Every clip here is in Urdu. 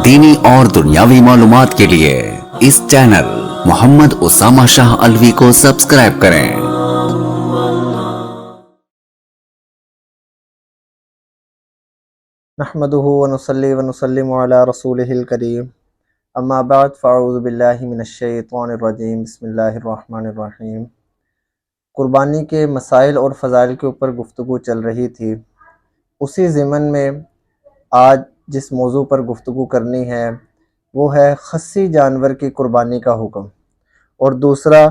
دینی اور دنیاوی معلومات کے لیے اس چینل محمد اسامہ شاہ الوی کو سبسکرائب کریں۔ نحمده ونصلي ونسلم على رسوله الكريم اما بعد فاعوذ باللہ من الشیطان الرجیم بسم اللہ الرحمن الرحیم۔ قربانی کے مسائل اور فضائل کے اوپر گفتگو چل رہی تھی، اسی ضمن میں آج جس موضوع پر گفتگو کرنی ہے وہ ہے خصی جانور کی قربانی کا حکم، اور دوسرا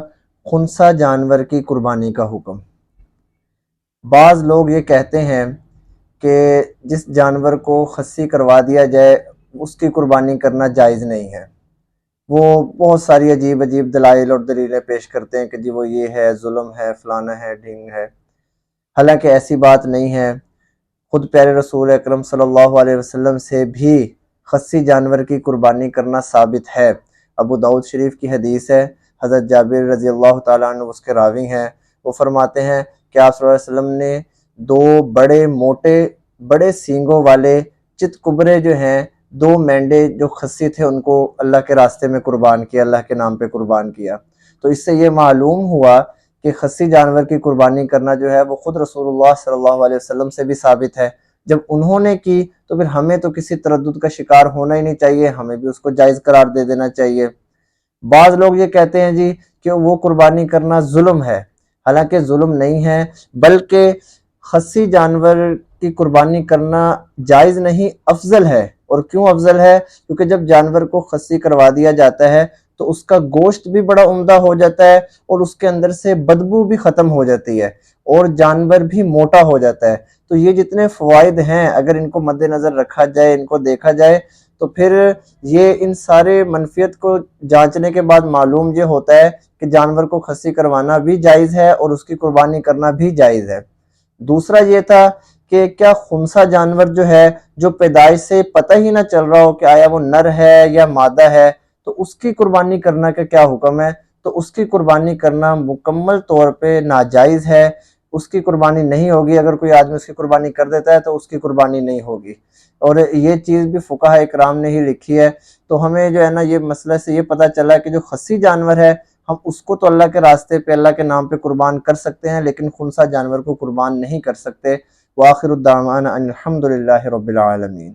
خنثی جانور کی قربانی کا حکم۔ بعض لوگ یہ کہتے ہیں کہ جس جانور کو خصی کروا دیا جائے اس کی قربانی کرنا جائز نہیں ہے۔ وہ بہت ساری عجیب دلائل اور دلیلیں پیش کرتے ہیں کہ جی وہ یہ ہے، ظلم ہے، فلانا ہے، ڈھنگ ہے، حالانکہ ایسی بات نہیں ہے۔ خود پیارے رسول اکرم صلی اللہ علیہ وسلم سے بھی خصی جانور کی قربانی کرنا ثابت ہے۔ ابو داؤد شریف کی حدیث ہے، حضرت جابر رضی اللہ تعالیٰ عنہ اس کے راوی ہیں، وہ فرماتے ہیں کہ آپ صلی اللہ علیہ وسلم نے دو بڑے موٹے بڑے سینگوں والے چت کبرے جو ہیں، دو مینڈے جو خصی تھے ان کو اللہ کے راستے میں قربان کیا، اللہ کے نام پہ قربان کیا۔ تو اس سے یہ معلوم ہوا کہ خصی جانور کی قربانی کرنا جو ہے وہ خود رسول اللہ صلی اللہ علیہ وسلم سے بھی ثابت ہے۔ جب انہوں نے کی تو پھر ہمیں تو کسی تردد کا شکار ہونا ہی نہیں چاہیے، ہمیں بھی اس کو جائز قرار دے دینا چاہیے۔ بعض لوگ یہ کہتے ہیں جی کہ وہ قربانی کرنا ظلم ہے، حالانکہ ظلم نہیں ہے، بلکہ خصی جانور کی قربانی کرنا جائز نہیں، افضل ہے۔ اور کیوں افضل ہے؟ کیونکہ جب جانور کو خصی کروا دیا جاتا ہے تو اس کا گوشت بھی بڑا عمدہ ہو جاتا ہے، اور اس کے اندر سے بدبو بھی ختم ہو جاتی ہے، اور جانور بھی موٹا ہو جاتا ہے۔ تو یہ جتنے فوائد ہیں اگر ان کو مد نظر رکھا جائے، ان کو دیکھا جائے، تو پھر یہ ان سارے منفیت کو جانچنے کے بعد معلوم یہ ہوتا ہے کہ جانور کو خصی کروانا بھی جائز ہے اور اس کی قربانی کرنا بھی جائز ہے۔ دوسرا یہ تھا کہ کیا خنثی جانور جو ہے، جو پیدائش سے پتہ ہی نہ چل رہا ہو کہ آیا وہ نر ہے یا مادہ ہے، تو اس کی قربانی کرنا کا کیا حکم ہے؟ تو اس کی قربانی کرنا مکمل طور پہ ناجائز ہے، اس کی قربانی نہیں ہوگی۔ اگر کوئی آدمی اس کی قربانی کر دیتا ہے تو اس کی قربانی نہیں ہوگی، اور یہ چیز بھی فقہاء اکرام نے ہی لکھی ہے۔ تو ہمیں جو ہے نا یہ مسئلہ سے یہ پتہ چلا کہ جو خصی جانور ہے ہم اس کو تو اللہ کے راستے پہ اللہ کے نام پہ قربان کر سکتے ہیں، لیکن خنثی جانور کو قربان نہیں کر سکتے۔ وآخر الدعوانا ان الحمد للہ رب العالمین۔